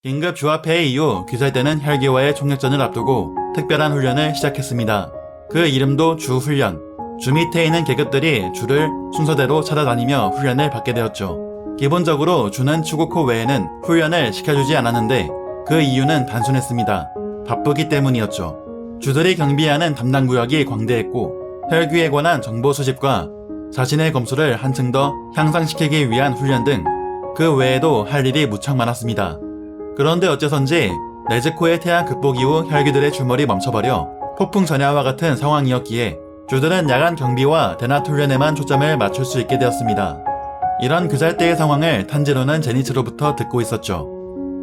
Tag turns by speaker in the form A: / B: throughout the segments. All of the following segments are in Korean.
A: 긴급 주합회의 이후 귀살대는 혈기와의 총력전을 앞두고 특별한 훈련을 시작했습니다. 그 이름도 주훈련. 주 밑에 있는 계급들이 주를 순서대로 찾아다니며 훈련을 받게 되었죠. 기본적으로 주는 추국호 외에는 훈련을 시켜주지 않았는데 그 이유는 단순했습니다. 바쁘기 때문이었죠. 주들이 경비하는 담당 구역이 광대했고 혈귀에 관한 정보 수집과 자신의 검수를 한층 더 향상시키기 위한 훈련 등 그 외에도 할 일이 무척 많았습니다. 그런데 어째선지 네즈코의 태양 극복 이후 혈귀들의 출몰이 멈춰버려 폭풍 전야와 같은 상황이었기에 주들은 야간 경비와 대낮 훈련에만 초점을 맞출 수 있게 되었습니다. 이런 그잘때의 상황을 탄지로는 제니치로부터 듣고 있었죠.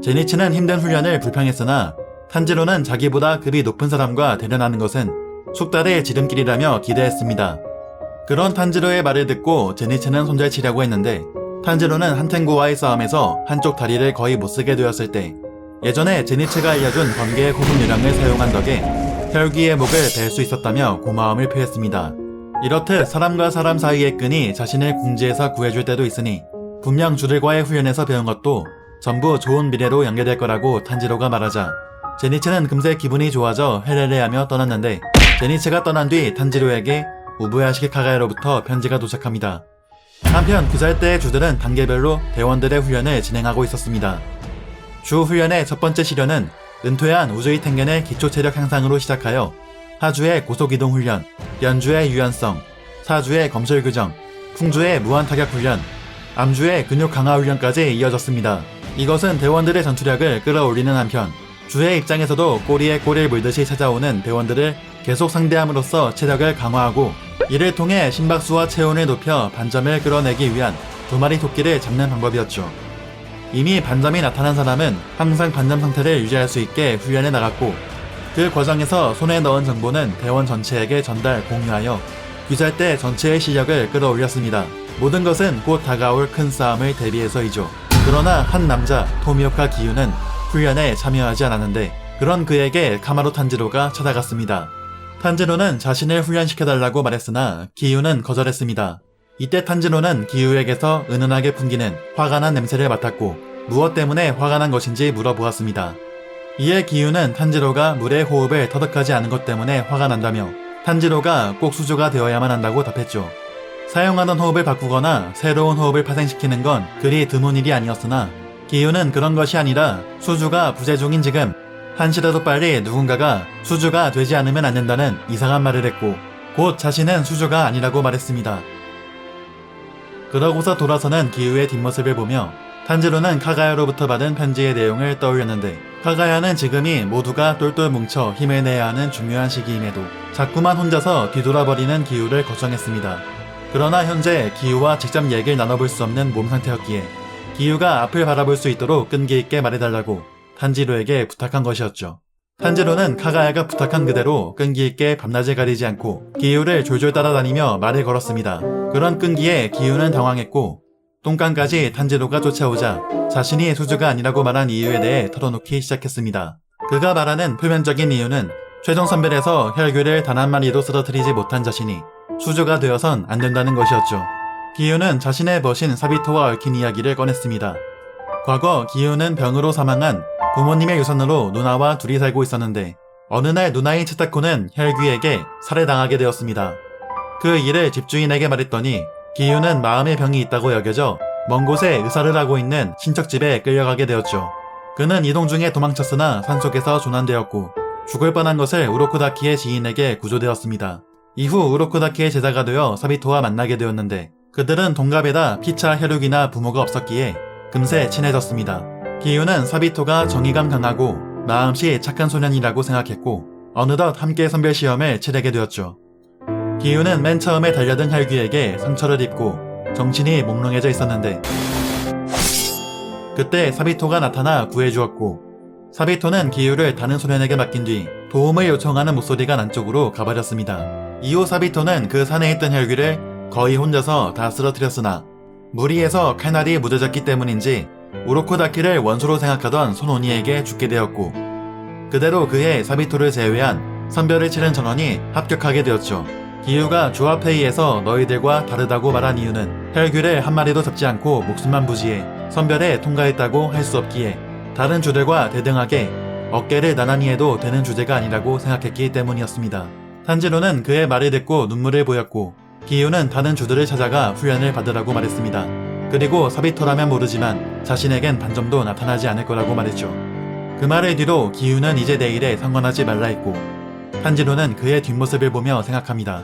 A: 제니치는 힘든 훈련을 불평했으나 탄지로는 자기보다 급이 높은 사람과 대련하는 것은 숙달의 지름길이라며 기대했습니다. 그런 탄지로의 말을 듣고 제니치는 손절치려고 했는데 탄지로는 한탱구와의 싸움에서 한쪽 다리를 거의 못쓰게 되었을 때 예전에 제니치가 알려준 번개의 호흡 요령을 사용한 덕에 혈귀의 목을 벨 수 있었다며 고마움을 표했습니다. 이렇듯 사람과 사람 사이의 끈이 자신을 궁지에서 구해줄 때도 있으니 분명 주들과의 훈련에서 배운 것도 전부 좋은 미래로 연계될 거라고 탄지로가 말하자 제니치는 금세 기분이 좋아져 헤레레하며 떠났는데 제니치가 떠난 뒤 탄지로에게 우부야시키 카가야로부터 편지가 도착합니다. 한편 그잘때의 주들은 단계별로 대원들의 훈련을 진행하고 있었습니다. 주 훈련의 첫 번째 시련은 은퇴한 우주의 텐겐의 기초 체력 향상으로 시작하여 하주의 고속이동 훈련, 연주의 유연성, 사주의 검술 규정, 풍주의 무한 타격 훈련, 암주의 근육 강화 훈련까지 이어졌습니다. 이것은 대원들의 전투력을 끌어올리는 한편 주의 입장에서도 꼬리에 꼬리를 물듯이 찾아오는 대원들을 계속 상대함으로써 체력을 강화하고 이를 통해 심박수와 체온을 높여 반점을 끌어내기 위한 두 마리 토끼를 잡는 방법이었죠. 이미 반점이 나타난 사람은 항상 반점 상태를 유지할 수 있게 훈련해 나갔고 그 과정에서 손에 넣은 정보는 대원 전체에게 전달 공유하여 귀살대 전체의 실력을 끌어올렸습니다. 모든 것은 곧 다가올 큰 싸움을 대비해서이죠. 그러나 한 남자 토미오카 기유는 훈련에 참여하지 않았는데 그런 그에게 카마로 탄지로가 찾아갔습니다. 탄지로는 자신을 훈련시켜달라고 말했으나 기유는 거절했습니다. 이때 탄지로는 기유에게서 은은하게 풍기는 화가 난 냄새를 맡았고 무엇 때문에 화가 난 것인지 물어보았습니다. 이에 기유는 탄지로가 물의 호흡을 터득하지 않은 것 때문에 화가 난다며 탄지로가 꼭 수주가 되어야만 한다고 답했죠. 사용하던 호흡을 바꾸거나 새로운 호흡을 파생시키는 건 그리 드문 일이 아니었으나 기유는 그런 것이 아니라 수주가 부재 중인 지금 한시라도 빨리 누군가가 수주가 되지 않으면 안 된다는 이상한 말을 했고 곧 자신은 수주가 아니라고 말했습니다. 그러고서 돌아서는 기유의 뒷모습을 보며 탄지로는 카가야로부터 받은 편지의 내용을 떠올렸는데 카가야는 지금이 모두가 똘똘 뭉쳐 힘을 내야 하는 중요한 시기임에도 자꾸만 혼자서 뒤돌아버리는 기유를 걱정했습니다. 그러나 현재 기유와 직접 얘기를 나눠볼 수 없는 몸 상태였기에 기유가 앞을 바라볼 수 있도록 끈기 있게 말해달라고 탄지로에게 부탁한 것이었죠. 탄지로는 카가야가 부탁한 그대로 끈기 있게 밤낮을 가리지 않고 기유를 졸졸 따라다니며 말을 걸었습니다. 그런 끈기에 기유는 당황했고 똥간까지 탄지로가 쫓아오자 자신이 수주가 아니라고 말한 이유에 대해 털어놓기 시작했습니다. 그가 말하는 표면적인 이유는 최종 선별에서 혈귀를 단 한 마리도 쓰러뜨리지 못한 자신이 수주가 되어선 안 된다는 것이었죠. 기유는 자신의 벗인 사비토와 얽힌 이야기를 꺼냈습니다. 과거 기유는 병으로 사망한 부모님의 유산으로 누나와 둘이 살고 있었는데 어느 날 누나인 치타코는 혈귀에게 살해당하게 되었습니다. 그 일을 집주인에게 말했더니 기유는 마음의 병이 있다고 여겨져 먼 곳에 의사를 하고 있는 친척집에 끌려가게 되었죠. 그는 이동 중에 도망쳤으나 산속에서 조난되었고 죽을 뻔한 것을 우로쿠다키의 지인에게 구조되었습니다. 이후 우로쿠다키의 제자가 되어 사비토와 만나게 되었는데 그들은 동갑에다 피차 혈육이나 부모가 없었기에 금세 친해졌습니다. 기유는 사비토가 정의감 강하고 마음씨 착한 소년이라고 생각했고 어느덧 함께 선별시험을 치르게 되었죠. 기유는 맨 처음에 달려든 혈귀에게 상처를 입고 정신이 몽롱해져 있었는데 그때 사비토가 나타나 구해주었고 사비토는 기유를 다른 소년에게 맡긴 뒤 도움을 요청하는 목소리가 난 쪽으로 가버렸습니다. 이후 사비토는 그 산에 있던 혈귀를 거의 혼자서 다 쓰러뜨렸으나 무리해서 칼날이 무뎌졌기 때문인지 우로쿠다키를 원수로 생각하던 손오니에게 죽게 되었고 그대로 그해 사비토를 제외한 선별을 치른 전원이 합격하게 되었죠. 기유가 조합회의에서 너희들과 다르다고 말한 이유는 혈귀를 한 마리도 잡지 않고 목숨만 부지해 선별에 통과했다고 할 수 없기에 다른 주들과 대등하게 어깨를 나란히 해도 되는 주제가 아니라고 생각했기 때문이었습니다. 탄지로는 그의 말을 듣고 눈물을 보였고 기유는 다른 주들을 찾아가 훈련을 받으라고 말했습니다. 그리고 사비토라면 모르지만 자신에겐 반점도 나타나지 않을 거라고 말했죠. 그 말을 뒤로 기유는 이제 내 일에 상관하지 말라 했고 탄지로는 그의 뒷모습을 보며 생각합니다.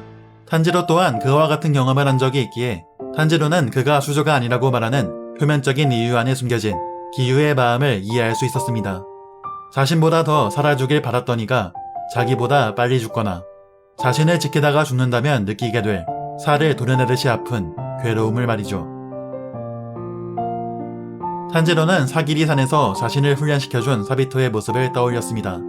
A: 탄지로 또한 그와 같은 경험을 한 적이 있기에 탄지로는 그가 수조가 아니라고 말하는 표면적인 이유 안에 숨겨진 기유의 마음을 이해할 수 있었습니다. 자신보다 더 살아주길 바랐더니가 자기보다 빨리 죽거나 자신을 지키다가 죽는다면 느끼게 될 살을 도려내듯이 아픈 괴로움을 말이죠. 탄지로는 사기리산에서 자신을 훈련시켜준 사비토의 모습을 떠올렸습니다.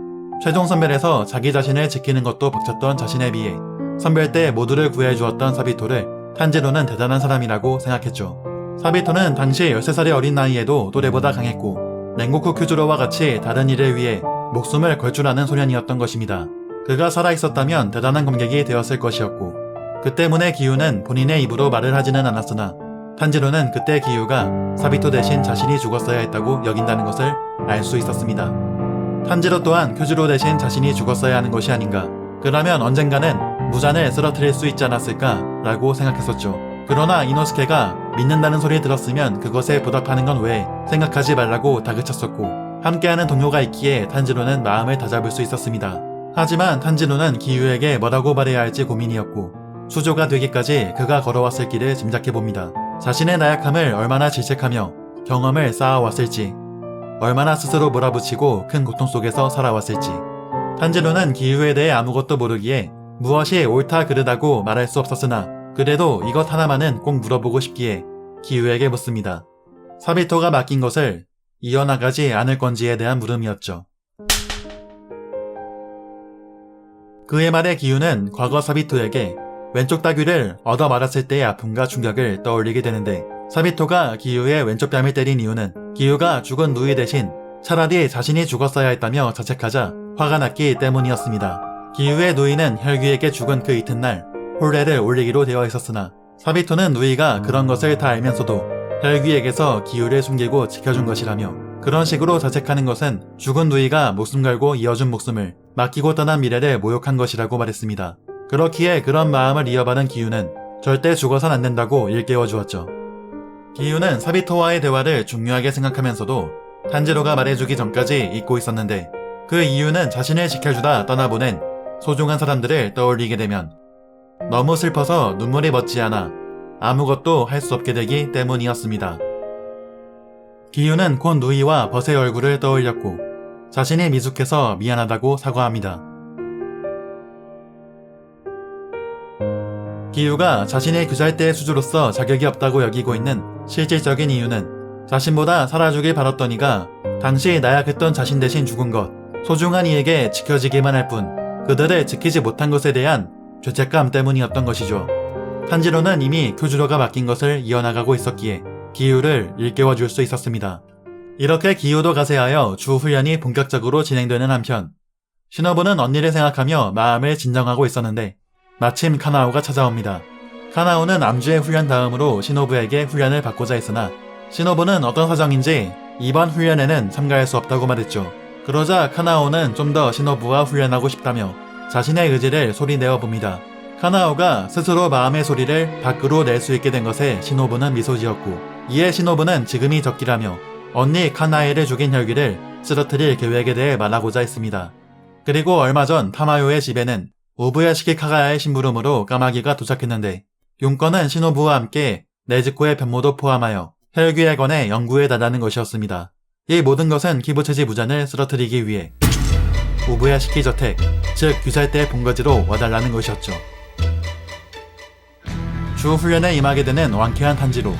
A: 최종 선별에서 자기 자신을 지키는 것도 벅찼던 자신에 비해 선별 때 모두를 구해주었던 사비토를 탄지로는 대단한 사람이라고 생각했죠. 사비토는 당시 13살의 어린 나이에도 또래보다 강했고 랭고쿠 큐주로와 같이 다른 일을 위해 목숨을 걸 줄 아는 소년이었던 것입니다. 그가 살아있었다면 대단한 검객이 되었을 것이었고 그 때문에 기유는 본인의 입으로 말을 하지는 않았으나 탄지로는 그때 기유가 사비토 대신 자신이 죽었어야 했다고 여긴다는 것을 알 수 있었습니다. 탄지로 또한 큐주로 대신 자신이 죽었어야 하는 것이 아닌가, 그러면 언젠가는 무잔을 쓰러뜨릴 수 있지 않았을까 라고 생각했었죠. 그러나 이노스케가 믿는다는 소리 들었으면 그것에 보답하는 건 왜 생각하지 말라고 다그쳤었고 함께하는 동료가 있기에 탄지로는 마음을 다잡을 수 있었습니다. 하지만 탄지로는 기유에게 뭐라고 말해야 할지 고민이었고 수조가 되기까지 그가 걸어왔을 길을 짐작해봅니다. 자신의 나약함을 얼마나 질책하며 경험을 쌓아왔을지, 얼마나 스스로 몰아붙이고 큰 고통 속에서 살아왔을지. 탄지로는 기유에 대해 아무것도 모르기에 무엇이 옳다 그르다고 말할 수 없었으나 그래도 이것 하나만은 꼭 물어보고 싶기에 기유에게 묻습니다. 사비토가 맡긴 것을 이어나가지 않을 건지에 대한 물음이었죠. 그의 말에 기유는 과거 사비토에게 왼쪽 따귀를 얻어 말았을 때의 아픔과 충격을 떠올리게 되는데 사비토가 기유의 왼쪽 뺨을 때린 이유는 기유가 죽은 누이 대신 차라리 자신이 죽었어야 했다며 자책하자 화가 났기 때문이었습니다. 기유의 누이는 혈귀에게 죽은 그 이튿날 홀례를 올리기로 되어 있었으나 사비토는 누이가 그런 것을 다 알면서도 혈귀에게서 기유를 숨기고 지켜준 것이라며 그런 식으로 자책하는 것은 죽은 누이가 목숨 걸고 이어준 목숨을 맡기고 떠난 미래를 모욕한 것이라고 말했습니다. 그렇기에 그런 마음을 이어받은 기유는 절대 죽어선 안 된다고 일깨워 주었죠. 기유는 사비토와의 대화를 중요하게 생각하면서도 탄지로가 말해주기 전까지 잊고 있었는데 그 이유는 자신을 지켜주다 떠나보낸 소중한 사람들을 떠올리게 되면 너무 슬퍼서 눈물이 멎지 않아 아무것도 할 수 없게 되기 때문이었습니다. 기유는 곧 누이와 벗의 얼굴을 떠올렸고 자신이 미숙해서 미안하다고 사과합니다. 기유가 자신의 규살대의 수주로서 자격이 없다고 여기고 있는 실질적인 이유는 자신보다 살아주길 바랐더니가 당시 나약했던 자신 대신 죽은 것, 소중한 이에게 지켜지기만 할 뿐 그들을 지키지 못한 것에 대한 죄책감 때문이었던 것이죠. 탄지로는 이미 큐주로가 맡긴 것을 이어나가고 있었기에 기유를 일깨워줄 수 있었습니다. 이렇게 기유도 가세하여 주 훈련이 본격적으로 진행되는 한편 시노부는 언니를 생각하며 마음을 진정하고 있었는데 마침 카나오가 찾아옵니다. 카나오는 암주의 훈련 다음으로 시노부에게 훈련을 받고자 했으나 시노부는 어떤 사정인지 이번 훈련에는 참가할 수 없다고 말했죠. 그러자 카나오는 좀 더 시노부와 훈련하고 싶다며 자신의 의지를 소리내어 봅니다. 카나오가 스스로 마음의 소리를 밖으로 낼 수 있게 된 것에 시노부는 미소 지었고 이에 시노부는 지금이 적기라며 언니 카나에를 죽인 혈귀를 쓰러뜨릴 계획에 대해 말하고자 했습니다. 그리고 얼마 전 타마요의 집에는 우부야시키 카가야의 심부름으로 까마귀가 도착했는데 용건은 시노부와 함께 네즈코의 변모도 포함하여 혈귀에 관해 연구에 나가는 것이었습니다. 이 모든 것은 키부츠지 무잔을 쓰러뜨리기 위해 우부야시키 저택, 즉 규살대의 본거지로 와달라는 것이었죠. 주 훈련에 임하게 되는 완쾌한 탄지로.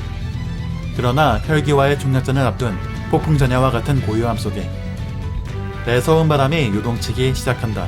A: 그러나 혈귀와의 총력전을 앞둔 폭풍전야와 같은 고요함 속에 매서운 바람이 요동치기 시작한다.